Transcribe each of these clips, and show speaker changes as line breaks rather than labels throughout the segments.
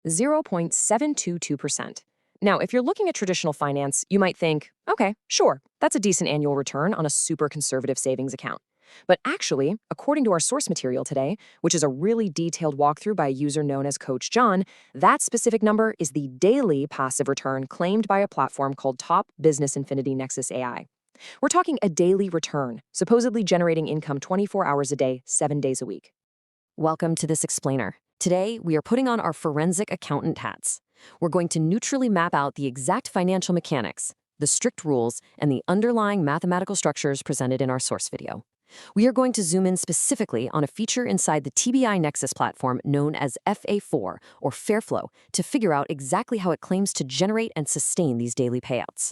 0.722%. Now, if you're looking at traditional finance, you might think, okay, sure, that's a decent annual return on a super conservative savings account. But actually, according to our source material today, which is a really detailed walkthrough by a user known as Coach John, that specific number is the daily passive return claimed by a platform called Top Business Infinity Nexus AI. We're talking a daily return, supposedly generating income 24 hours a day, 7 days a week. Welcome to this explainer. Today, we are putting on our forensic accountant hats. We're going to neutrally map out the exact financial mechanics, the strict rules, and the underlying mathematical structures presented in our source video. We are going to zoom in specifically on a feature inside the TBI Nexus platform known as FA4, or Fairflow, to figure out exactly how it claims to generate and sustain these daily payouts.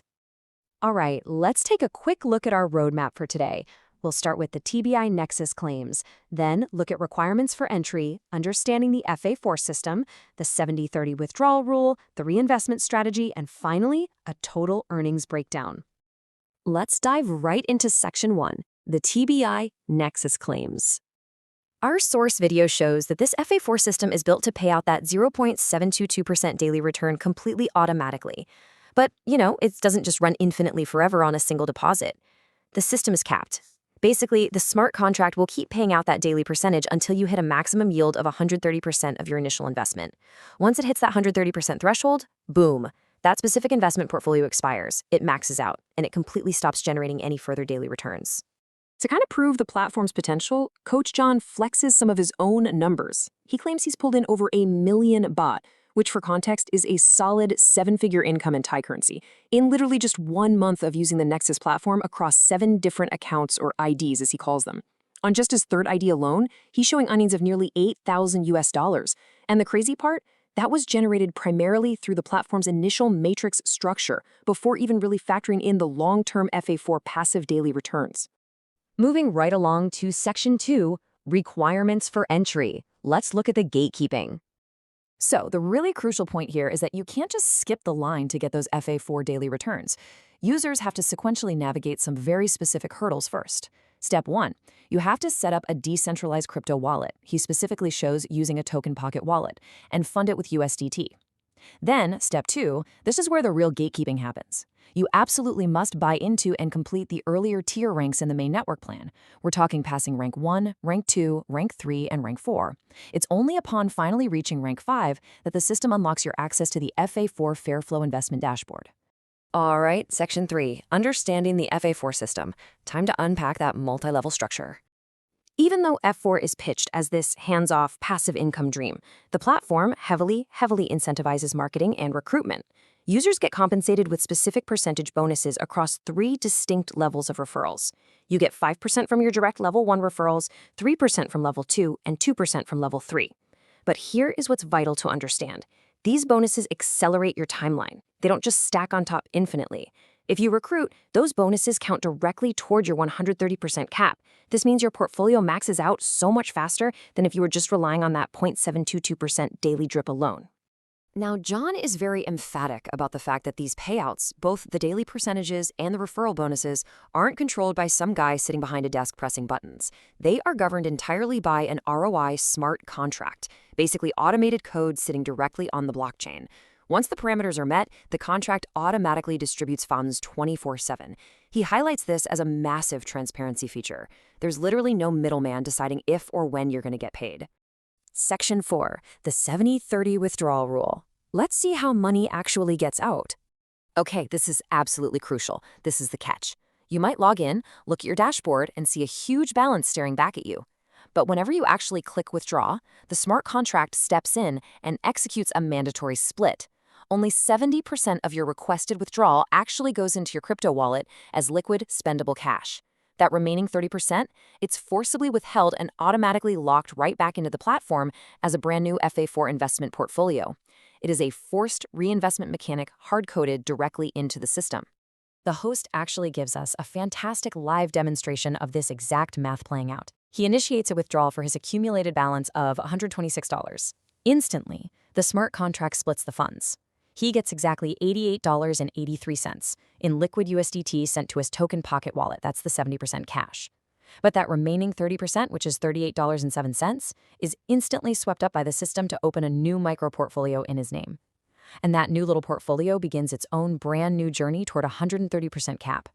All right, let's take a quick look at our roadmap for today. We'll start with the TBI Nexus claims, then look at requirements for entry, understanding the FA4 system, the 70-30 withdrawal rule, the reinvestment strategy, and finally, a total earnings breakdown. Let's dive right into Section 1, the TBI Nexus claims. Our source video shows that this FA4 system is built to pay out that 0.722% daily return completely automatically. But, it doesn't just run infinitely forever on a single deposit. The system is capped. Basically, the smart contract will keep paying out that daily percentage until you hit a maximum yield of 130% of your initial investment. Once it hits that 130% threshold, boom, that specific investment portfolio expires, it maxes out, and it completely stops generating any further daily returns. To kind of prove the platform's potential, Coach John flexes some of his own numbers. He claims he's pulled in over 1 million baht, which for context is a solid 7-figure income in Thai currency, in literally just 1 month of using the Nexus platform across 7 different accounts, or IDs as he calls them. On just his third ID alone, he's showing earnings of nearly $8,000. And the crazy part? That was generated primarily through the platform's initial matrix structure, before even really factoring in the long-term FA4 passive daily returns. Moving right along to Section 2, requirements for entry. Let's look at the gatekeeping. So the really crucial point here is that you can't just skip the line to get those FA4 daily returns. Users have to sequentially navigate some very specific hurdles first. Step 1, you have to set up a decentralized crypto wallet. He specifically shows using a token pocket wallet and fund it with USDT. Then, Step 2, this is where the real gatekeeping happens. You absolutely must buy into and complete the earlier tier ranks in the main network plan. We're talking passing rank 1, rank 2, rank 3, and rank 4. It's only upon finally reaching rank 5 that the system unlocks your access to the FA4 Fairflow investment dashboard. All right, Section 3, understanding the FA4 system. Time to unpack that multi-level structure. Even though F4 is pitched as this hands-off passive income dream, the platform heavily incentivizes marketing and recruitment. Users get compensated with specific percentage bonuses across 3 distinct levels of referrals. You get 5% from your direct level 1 referrals, 3% from level 2, and 2% from level 3. But here is what's vital to understand. These bonuses accelerate your timeline. They don't just stack on top infinitely. If you recruit, those bonuses count directly toward your 130% cap. This means your portfolio maxes out so much faster than if you were just relying on that 0.722% daily drip alone. Now, John is very emphatic about the fact that these payouts, both the daily percentages and the referral bonuses, aren't controlled by some guy sitting behind a desk pressing buttons. They are governed entirely by an ROI smart contract, basically automated code sitting directly on the blockchain. Once the parameters are met, the contract automatically distributes funds 24/7. He highlights this as a massive transparency feature. There's literally no middleman deciding if or when you're going to get paid. Section 4, the 70-30 withdrawal rule. Let's see how money actually gets out. Okay, this is absolutely crucial. This is the catch. You might log in, look at your dashboard, and see a huge balance staring back at you. But whenever you actually click withdraw, the smart contract steps in and executes a mandatory split. Only 70% of your requested withdrawal actually goes into your crypto wallet as liquid, spendable cash. That remaining 30%, it's forcibly withheld and automatically locked right back into the platform as a brand new FA4 investment portfolio. It is a forced reinvestment mechanic hard-coded directly into the system. The host actually gives us a fantastic live demonstration of this exact math playing out. He initiates a withdrawal for his accumulated balance of $126. Instantly, the smart contract splits the funds. He gets exactly $88.83 in liquid USDT sent to his token pocket wallet. That's the 70% cash. But that remaining 30%, which is $38.07, is instantly swept up by the system to open a new micro portfolio in his name. And that new little portfolio begins its own brand new journey toward a 130% cap.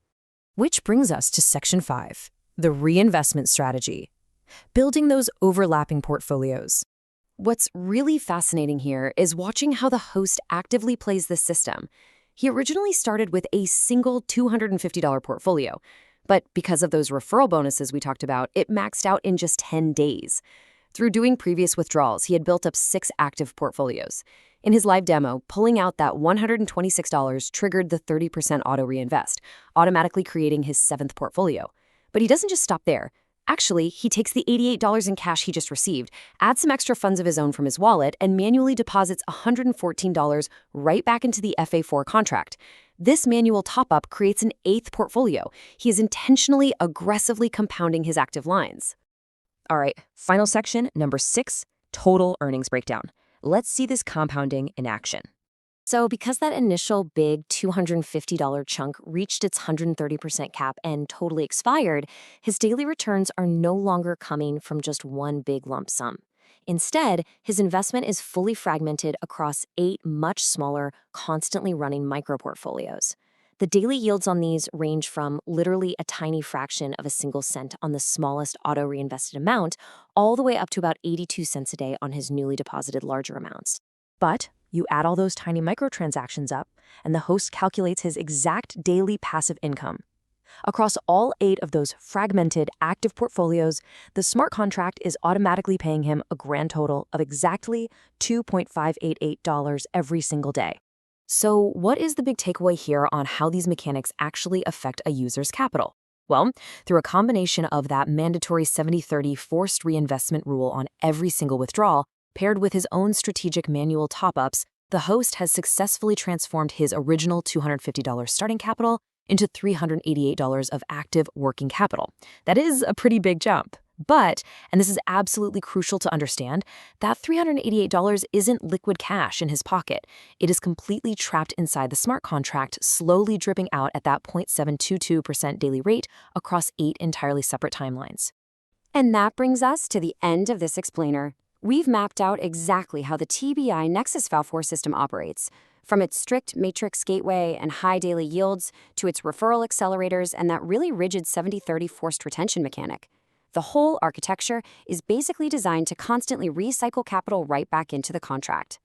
Which brings us to Section 5, the reinvestment strategy. Building those overlapping portfolios. What's really fascinating here is watching how the host actively plays this system. He originally started with a single $250 portfolio, but because of those referral bonuses we talked about, it maxed out in just 10 days. Through doing previous withdrawals, he had built up 6 active portfolios. In his live demo, pulling out that $126 triggered the 30% auto reinvest, automatically creating his 7th portfolio. But he doesn't just stop there. Actually, he takes the $88 in cash he just received, adds some extra funds of his own from his wallet, and manually deposits $114 right back into the FA4 contract. This manual top-up creates an 8th portfolio. He is intentionally, aggressively compounding his active lines. All right, final section, number 6, total earnings breakdown. Let's see this compounding in action. So because that initial big $250 chunk reached its 130% cap and totally expired, his daily returns are no longer coming from just one big lump sum. Instead, his investment is fully fragmented across 8 much smaller, constantly running micro-portfolios. The daily yields on these range from literally a tiny fraction of a single cent on the smallest auto-reinvested amount, all the way up to about 82 cents a day on his newly deposited larger amounts. But you add all those tiny microtransactions up, and the host calculates his exact daily passive income. Across all 8 of those fragmented, active portfolios, the smart contract is automatically paying him a grand total of exactly $2.588 every single day. So what is the big takeaway here on how these mechanics actually affect a user's capital? Well, through a combination of that mandatory 70-30 forced reinvestment rule on every single withdrawal, paired with his own strategic manual top-ups, the host has successfully transformed his original $250 starting capital into $388 of active working capital. That is a pretty big jump. But, and this is absolutely crucial to understand, that $388 isn't liquid cash in his pocket. It is completely trapped inside the smart contract, slowly dripping out at that 0.722% daily rate across 8 entirely separate timelines.
And that brings us to the end of this explainer. We've mapped out exactly how the TBI Nexus Fairflow system operates, from its strict matrix gateway and high daily yields to its referral accelerators and that really rigid 70-30 forced retention mechanic. The whole architecture is basically designed to constantly recycle capital right back into the contract.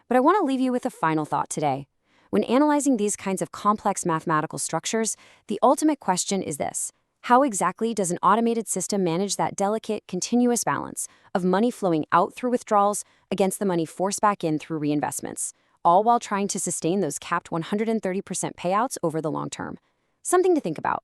But I want to leave you with a final thought today. When analyzing these kinds of complex mathematical structures, the ultimate question is this: how exactly does an automated system manage that delicate, continuous balance of money flowing out through withdrawals against the money forced back in through reinvestments, all while trying to sustain those capped 130% payouts over the long term? Something to think about.